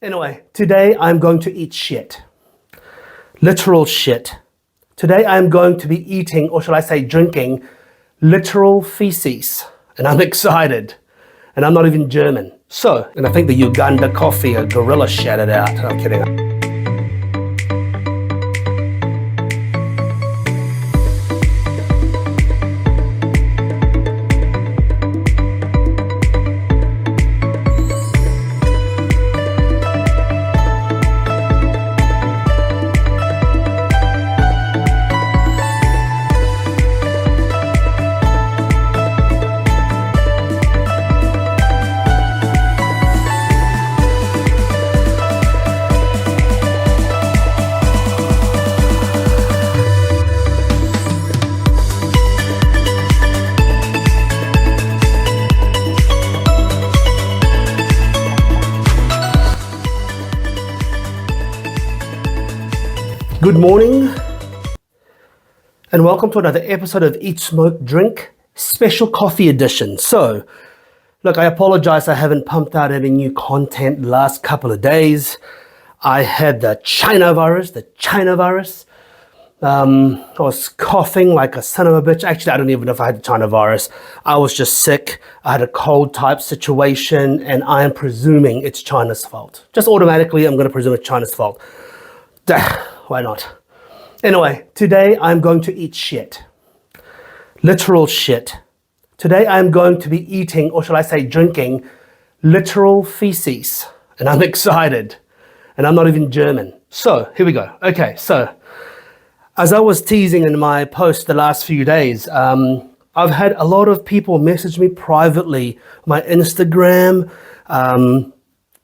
Anyway, today I'm going to eat shit. Literal shit. Today I'm going to be eating, or should I say drinking, literal feces. And I'm excited. And I'm not even German. So, and I think the Uganda coffee, a gorilla shouted out. I'm kidding. Good morning and welcome to another episode of Eat, Smoke, Drink Special Coffee Edition. So, look, I apologize I haven't pumped out any new content the last couple of days. I had the China virus. I was coughing like a son of a bitch. Actually, I don't even know if I had the China virus. I was just sick. I had a cold type situation and I am presuming it's China's fault. Just automatically, I'm going to presume it's China's fault. Why not? Anyway, today I'm going to eat shit. Literal shit. Today I'm going to be eating, or should I say drinking, literal feces. And I'm excited. And I'm not even German. So, here we go. Okay, so, as I was teasing in my post the last few days, I've had a lot of people message me privately, my Instagram,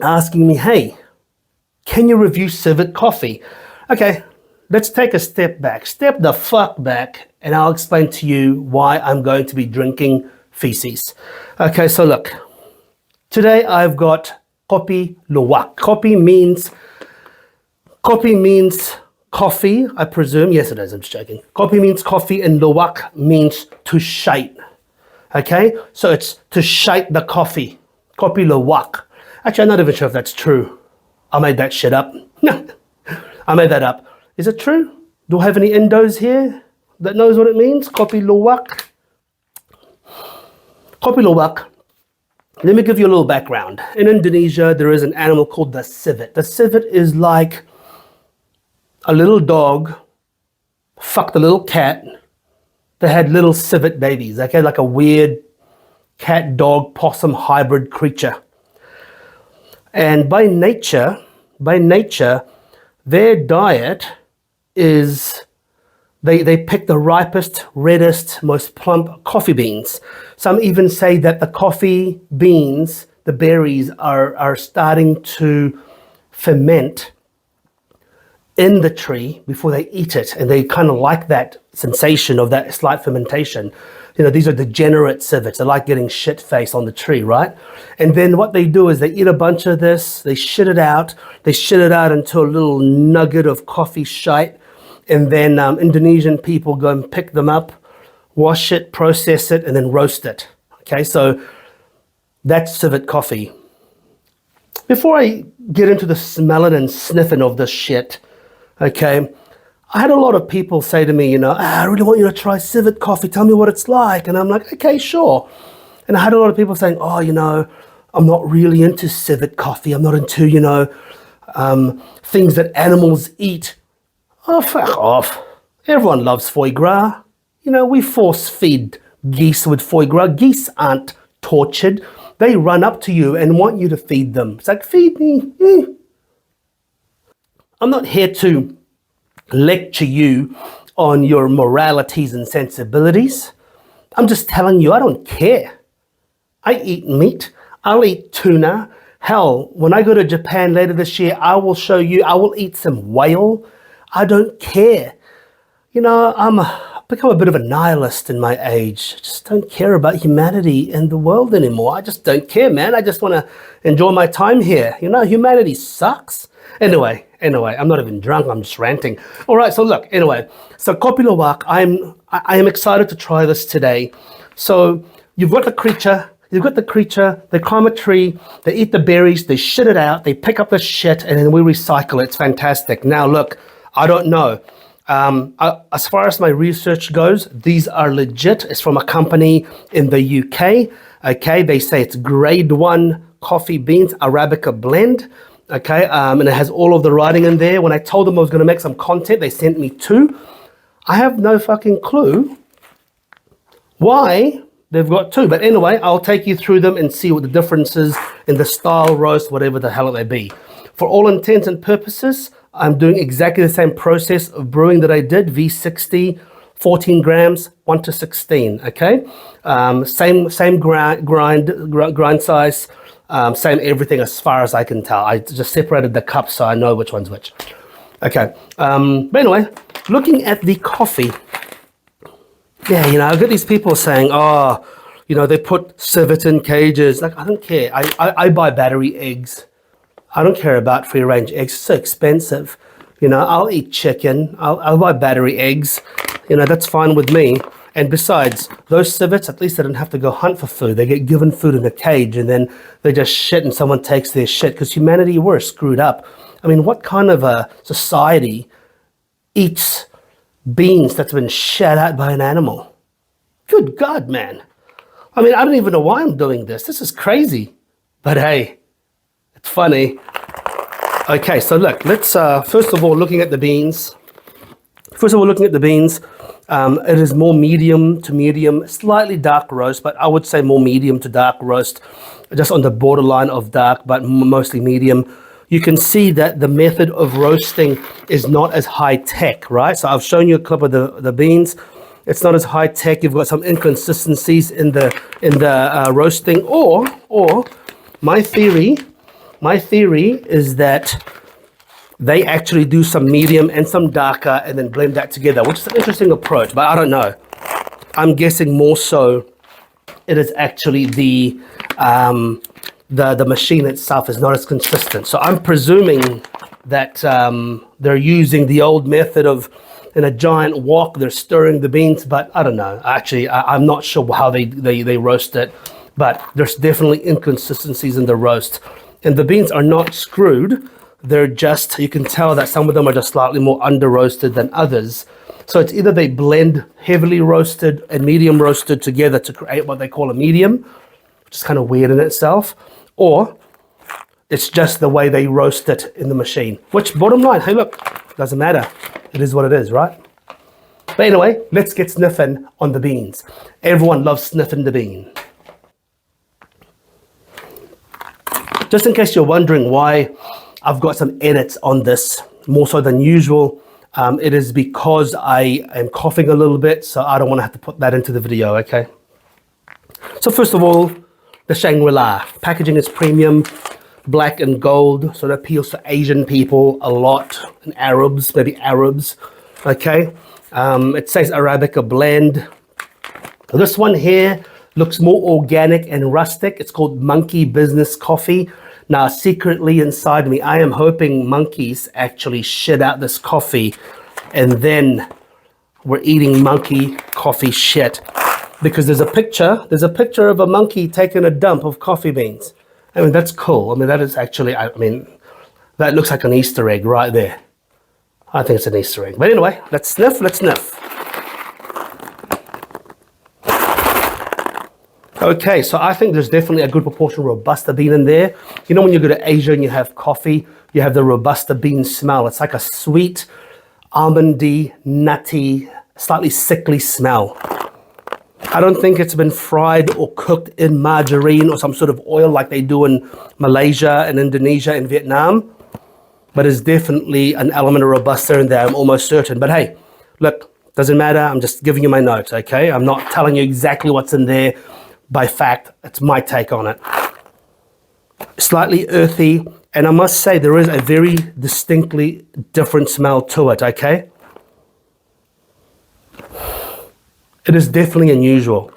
asking me, hey, can you review Civet coffee? Okay, let's take a step back. Step the fuck back and I'll explain to you why I'm going to be drinking feces. Okay, so look. Today I've got Kopi Luwak. Kopi means coffee, I presume. Yes, it is, I'm just joking. Kopi means coffee and Luwak means to shite. Okay, so it's to shite the coffee. Kopi Luwak. Actually, I'm not even sure if that's true. I made that shit up. No, I made that up. Is it true? Do I have any Indos here that knows what it means? Kopi Luwak. Kopi Luwak. Let me give you a little background. In Indonesia, there is an animal called the civet. The civet is like a little dog fucked a little cat that had little civet babies. Okay, like a weird cat, dog, possum hybrid creature. And by nature, their diet is they pick the ripest, reddest, most plump coffee beans. Some even say that the coffee beans, the berries, are starting to ferment in the tree before they eat it. And they kind of like that sensation of that slight fermentation. You know, these are degenerate civets. They like getting shit face on the tree, right? And then what they do is they eat a bunch of this, they shit it out. They shit it out into a little nugget of coffee shite. And then Indonesian people go and pick them up, wash it, process it, and then roast it. Okay, so that's civet coffee. Before I get into the smelling and sniffing of this shit, okay, I had a lot of people say to me, you know, I really want you to try Civet coffee. Tell me what it's like. And I'm like, okay, sure. And I had a lot of people saying, oh, you know, I'm not really into Civet coffee. I'm not into, you know, things that animals eat. Oh, fuck off. Everyone loves foie gras. You know, we force feed geese with foie gras. Geese aren't tortured. They run up to you and want you to feed them. It's like, feed me. I'm not here to lecture you on your moralities and sensibilities. I'm just telling you, I don't care. I eat meat. I'll eat tuna. Hell, when I go to Japan later this year, I will show you, I will eat some whale. I don't care. You know, I've become a bit of a nihilist in my age. I just don't care about humanity and the world anymore. I just don't care, man. I just want to enjoy my time here. You know, humanity sucks. Anyway, I'm not even drunk, I'm just ranting. All right, so look, anyway, so Kopi Luwak, I am excited to try this today. So you've got the creature, you've got the creature, they climb a tree, they eat the berries, they shit it out, they pick up the shit, and then we recycle it. It's fantastic. Now, look, I don't know. As far as my research goes, these are legit. It's from a company in the UK. Okay, they say it's grade 1 coffee beans, Arabica blend. Okay, and it has all of the writing in there. When I told them I was going to make some content, they sent me 2. I have no fucking clue why they've got 2. But anyway, I'll take you through them and see what the difference is in the style, roast, whatever the hell it may be. For all intents and purposes, I'm doing exactly the same process of brewing that I did, V60, 14 grams, 1 to 16, okay? Same grind size, same everything as far as I can tell. I just separated the cups so I know which one's which. Okay, but anyway, looking at the coffee, yeah, you know, I get these people saying, oh, you know, they put civet in cages. Like, I don't care. I buy battery eggs. I don't care about free range eggs. It's so expensive. You know, I'll eat chicken. I'll buy battery eggs. You know, that's fine with me. And besides, those civets, at least they don't have to go hunt for food. They get given food in a cage and then they just shit and someone takes their shit, because humanity, we're screwed up. I mean, what kind of a society eats beans that's been shat out by an animal? Good God, man. I mean, I don't even know why I'm doing this. This is crazy. But hey, it's funny. Okay, so look, let's first of all, looking at the beans. It is more medium to medium, slightly dark roast, but I would say more medium to dark roast, just on the borderline of dark, but mostly medium. You can see that the method of roasting is not as high tech, right? So I've shown you a clip of the beans. It's not as high tech. You've got some inconsistencies in the roasting, or my theory is that they actually do some medium and some darker and then blend that together, which is an interesting approach, but I don't know. I'm guessing more so it is actually the machine itself is not as consistent. So I'm presuming that they're using the old method of, in a giant wok, they're stirring the beans, but I don't know. Actually, I'm not sure how they roast it, but there's definitely inconsistencies in the roast. And the beans are not screwed. They're just, you can tell that some of them are just slightly more under roasted than others. So it's either they blend heavily roasted and medium roasted together to create what they call a medium, which is kind of weird in itself, or it's just the way they roast it in the machine, which, bottom line, hey, look, doesn't matter. It is what it is, right? But anyway, let's get sniffing on the beans. Everyone loves sniffing the bean. Just in case you're wondering why I've got some edits on this, more so than usual, it is because I am coughing a little bit, so I don't want to have to put that into the video, okay? So first of all, the Shangri-La. Packaging is premium, black and gold, so that appeals to Asian people a lot, and Arabs, maybe Arabs, okay? It says Arabica blend. This one here looks more organic and rustic. It's called Monkey Business Coffee. Now, secretly inside me, I am hoping monkeys actually shit out this coffee, and then we're eating monkey coffee shit. Because there's a picture of a monkey taking a dump of coffee beans. I mean, that's cool. I mean, that is actually, I mean, that looks like an Easter egg right there. I think it's an Easter egg. But anyway, let's sniff. Okay, so I think there's definitely a good proportion of Robusta bean in there. You know, when you go to Asia and you have coffee, you have the Robusta bean smell. It's like a sweet, almondy, nutty, slightly sickly smell. I don't think it's been fried or cooked in margarine or some sort of oil like they do in Malaysia and Indonesia and Vietnam. But it's definitely an element of Robusta in there, I'm almost certain. But hey, look, doesn't matter. I'm just giving you my notes, okay? I'm not telling you exactly what's in there. By fact, it's my take on it. Slightly earthy, and I must say there is a very distinctly different smell to it, okay? It is definitely unusual.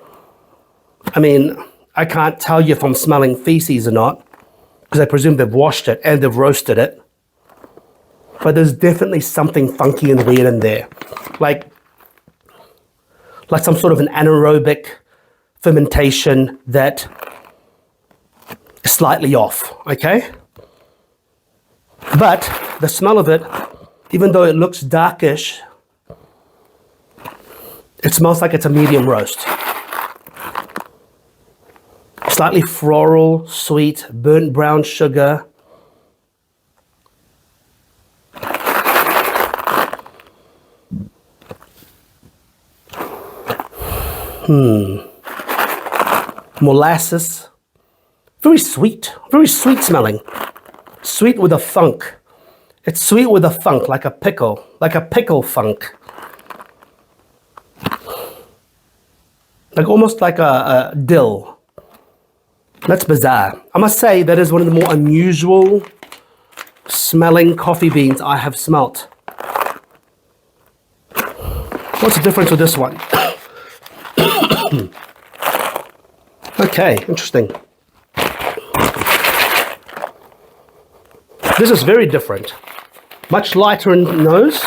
I mean, I can't tell you if I'm smelling feces or not, because I presume they've washed it and they've roasted it. But there's definitely something funky and weird in there. Like some sort of an anaerobic fermentation that slightly off, okay? But the smell of it, even though it looks darkish, it smells like it's a medium roast. Slightly floral, sweet, burnt brown sugar. Molasses. Very sweet smelling. Sweet with a funk. It's sweet with a funk, like a pickle funk. Like almost like a dill. That's bizarre. I must say that is one of the more unusual smelling coffee beans I have smelt. What's the difference with this one? Okay, interesting. This is very different. Much lighter in the nose.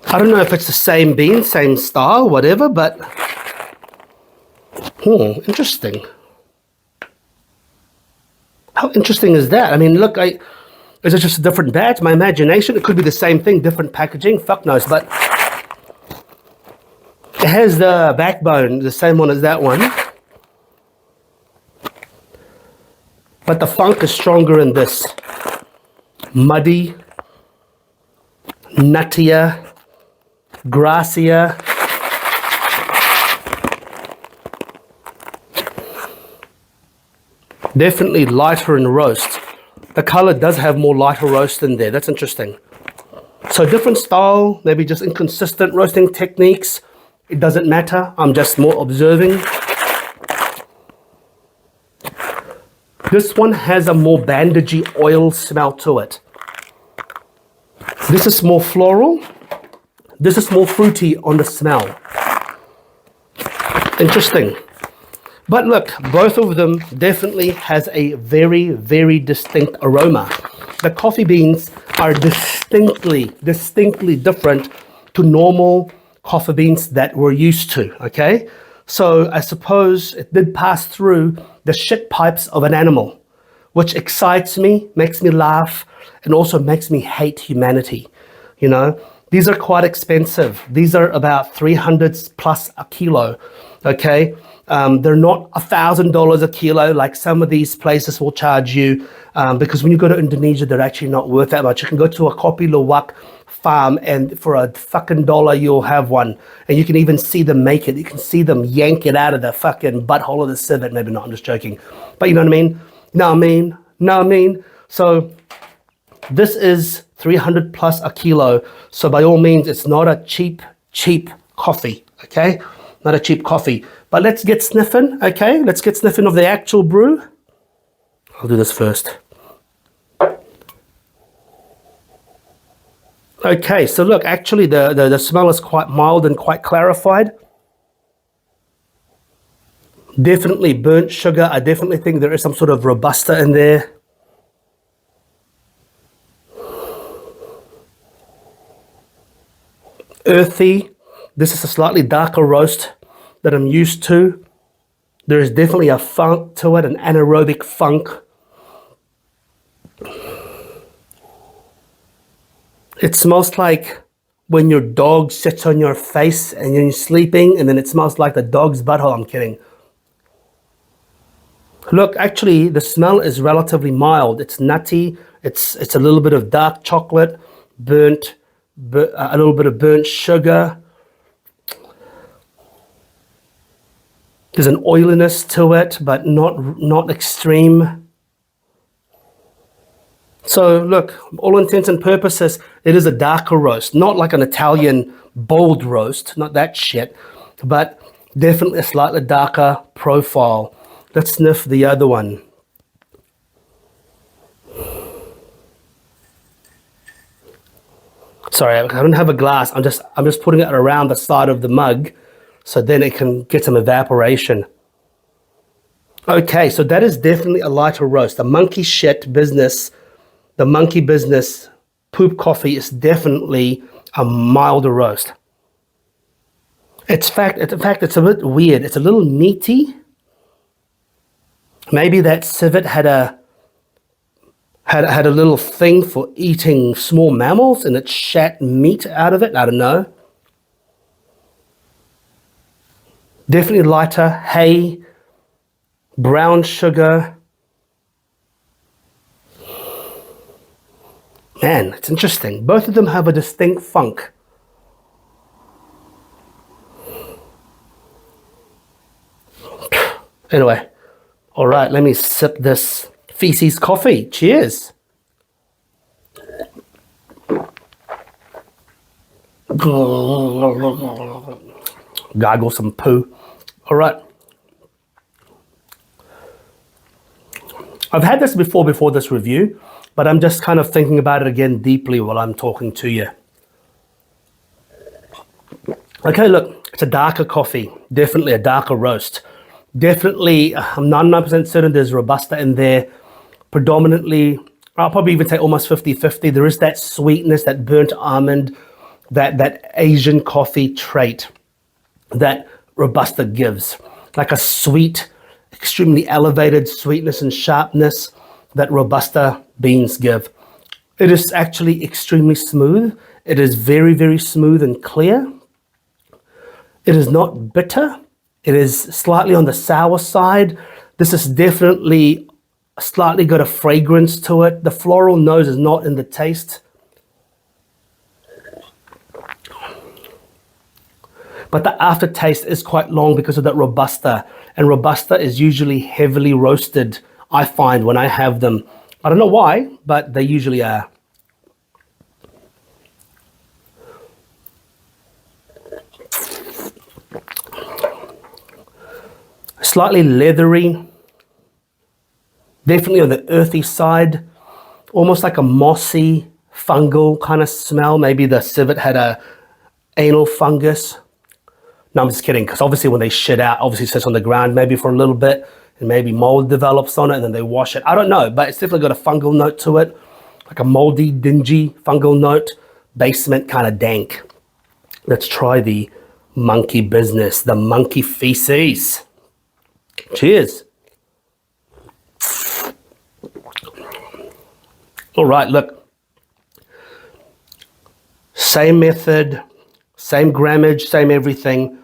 I don't know if it's the same bean, same style, whatever, but interesting. How interesting is that? I mean, look, is it just a different batch? My imagination, it could be the same thing, different packaging, fuck knows, but it has the backbone, the same one as that one. But the funk is stronger in this. Muddy, nuttier, grassier. Definitely lighter in roast. The color does have more lighter roast in there. That's interesting. So different style, maybe just inconsistent roasting techniques. It doesn't matter. I'm just more observing. This one has a more bandagey oil smell to it. This is more floral. This is more fruity on the smell. Interesting. But look, both of them definitely has a very, very distinct aroma. The coffee beans are distinctly different to normal coffee beans that we're used to, okay? So I suppose it did pass through the shit pipes of an animal, which excites me, makes me laugh, and also makes me hate humanity. You know, these are quite expensive. These are about 300 plus a kilo, okay? They're not $1,000 a kilo like some of these places will charge you, because when you go to Indonesia, they're actually not worth that much. You can go to a Kopi Luwak farm and for a fucking dollar you'll have one, and you can even see them make it. You can see them yank it out of the fucking butthole of the civet. Maybe not, I'm just joking, but you know what I mean? Know what I mean? So this is 300 plus a kilo, so by all means it's not a cheap coffee, okay? Not a cheap coffee. But let's get sniffing, okay? Let's get sniffing of the actual brew. I'll do this first. Okay, so look, actually the smell is quite mild and quite clarified. Definitely burnt sugar. I definitely think there is some sort of Robusta in there. Earthy. This is a slightly darker roast that I'm used to. There is definitely a funk to it, an anaerobic funk. It smells like when your dog sits on your face and you're sleeping, and then it smells like the dog's butthole. I'm kidding. Look, actually, the smell is relatively mild. It's nutty. It's a little bit of dark chocolate, a little bit of burnt sugar. There's an oiliness to it, but not extreme. So look, all intents and purposes, it is a darker roast, not like an Italian bold roast, not that shit, but definitely a slightly darker profile. Let's sniff the other one. Sorry, I don't have a glass. I'm just putting it around the side of the mug, so then it can get some evaporation. Okay, so that is definitely a lighter roast. The monkey shit business, the monkey business poop coffee is definitely a milder roast. In fact, it's a bit weird. It's a little meaty. Maybe that civet had a little thing for eating small mammals and it shat meat out of it. I don't know. Definitely lighter, hay, brown sugar. Man, it's interesting. Both of them have a distinct funk. Anyway, all right, let me sip this feces coffee. Cheers. Gargle some poo. All right. I've had this before this review, but I'm just kind of thinking about it again deeply while I'm talking to you. Okay, look, it's a darker coffee, definitely a darker roast. Definitely, I'm 99% certain there's Robusta in there. Predominantly, I'll probably even say almost 50-50. There is that sweetness, that burnt almond, that Asian coffee trait that Robusta gives. Like a sweet, extremely elevated sweetness and sharpness that Robusta beans give. It is actually extremely smooth. It is very, very smooth and clear. It is not bitter. It is slightly on the sour side. This is definitely slightly got a fragrance to it. The floral nose is not in the taste. But the aftertaste is quite long because of that Robusta. And Robusta is usually heavily roasted, I find, when I have them. I don't know why, but they usually are. Slightly leathery, definitely on the earthy side, almost like a mossy, fungal kind of smell. Maybe the civet had a anal fungus. No, I'm just kidding, because obviously when they shit out, obviously it sits on the ground maybe for a little bit, and maybe mold develops on it, and then they wash it. I don't know, but it's definitely got a fungal note to it, like a moldy, dingy fungal note, basement kind of dank. Let's try the monkey business, the monkey feces. Cheers. All right, look. Same method, same grammage, same everything.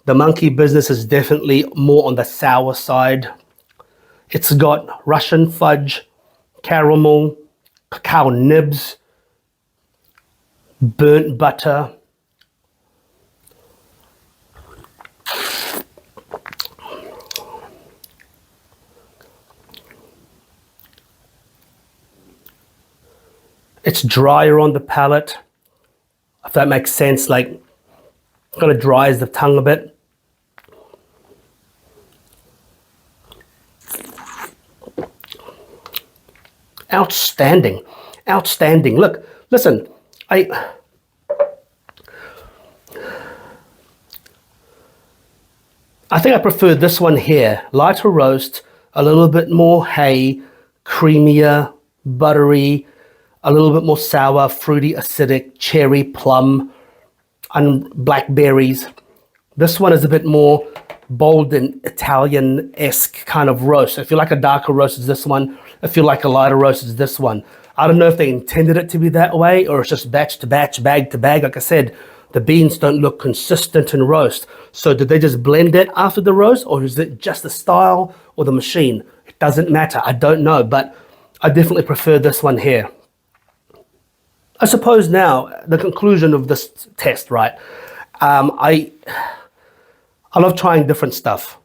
The monkey business is definitely more on the sour side. It's got Russian fudge, caramel, cacao nibs, burnt butter. It's drier on the palate, if that makes sense, like kind of dries the tongue a bit. Outstanding, outstanding. Look, listen, I think I prefer this one here. Lighter roast, a little bit more hay, creamier, buttery, a little bit more sour, fruity, acidic, cherry, plum, and blackberries. This one is a bit more bold and Italian-esque kind of roast. If you like a darker roast, it's this one. If you like a lighter roast, it's this one. I don't know if they intended it to be that way or it's just batch to batch, bag to bag. Like I said, the beans don't look consistent in roast. So did they just blend it after the roast, or is it just the style or the machine? It doesn't matter. I don't know, but I definitely prefer this one here. I suppose now, the conclusion of this test, right? I love trying different stuff.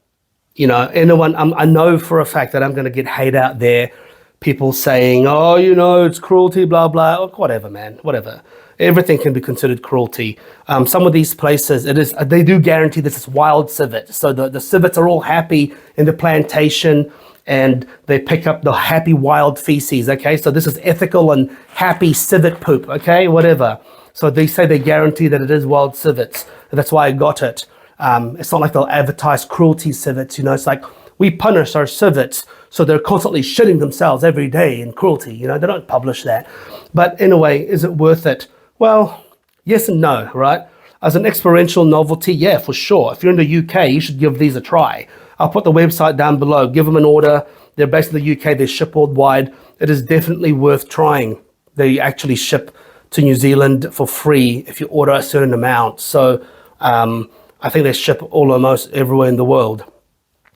You know, I know for a fact that I'm going to get hate out there. People saying, oh, you know, it's cruelty, blah, blah. Oh, whatever, man, whatever. Everything can be considered cruelty. Some of these places, they do guarantee this is wild civet. So the civets are all happy in the plantation, and they pick up the happy wild feces, okay? So this is ethical and happy civet poop, okay? Whatever. So they say they guarantee that it is wild civets. That's why I got it. It's not like they'll advertise cruelty civets, you know? It's like, we punish our civets, so they're constantly shitting themselves every day in cruelty, you know? They don't publish that. But anyway, is it worth it? Well, yes and no, right? As an experiential novelty, yeah, for sure. If you're in the UK, you should give these a try. I'll put the website down below. Give them an order. They're based in the UK. They ship worldwide. It is definitely worth trying. They actually ship to New Zealand for free if you order a certain amount. So I think they ship almost everywhere in the world.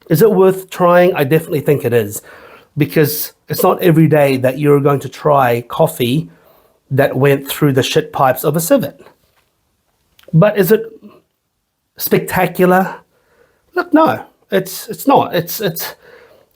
Is it worth trying? I definitely think it is, because it's not every day that you're going to try coffee that went through the shit pipes of a civet. But is it spectacular? Look, no, it's not. It's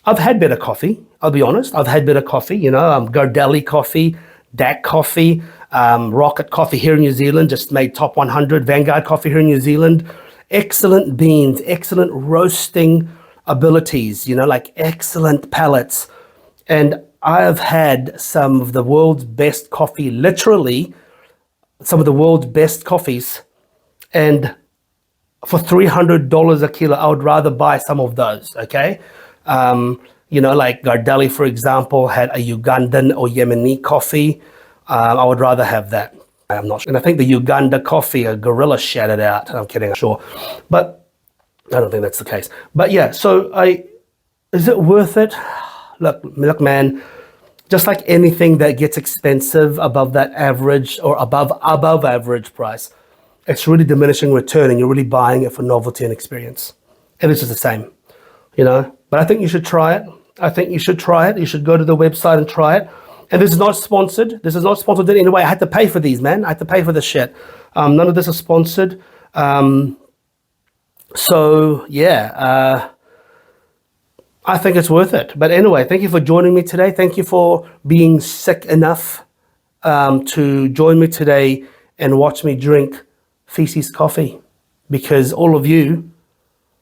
I've had better coffee. I'll be honest. I've had better coffee. You know, Gardelli coffee, DAC coffee, Rocket coffee here in New Zealand, just made top 100. Vanguard coffee here in New Zealand. Excellent beans, excellent roasting abilities. You know, like excellent palates. And I have had some of the world's best coffee, literally some of the world's best coffees. And for $300 a kilo, I would rather buy some of those, okay? You know, like Gardelli, for example, had a Ugandan or Yemeni coffee. I would rather have that. I'm not sure. And I think the Uganda coffee, a gorilla shouted out. I'm kidding, I'm sure. But I don't think that's the case. But yeah, so is it worth it? Look, man, just like anything that gets expensive above that average or above average price, it's really diminishing return, and you're really buying it for novelty and experience. And it's just the same, you know. But I think you should try it. I think you should try it. You should go to the website and try it. And this is not sponsored. This is not sponsored in any way. I had to pay for these, man. I had to pay for this shit. None of this is sponsored. So yeah, I think it's worth it. But anyway, thank you for joining me today. Thank you for being sick enough to join me today and watch me drink feces coffee, because all of you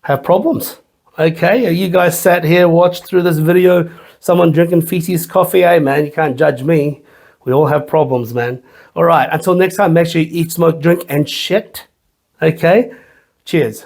have problems. Okay, you guys sat here, watched through this video, someone drinking feces coffee. Hey man, you can't judge me. We all have problems, man. All right, until next time, make sure you eat, smoke, drink, and shit. Okay, cheers.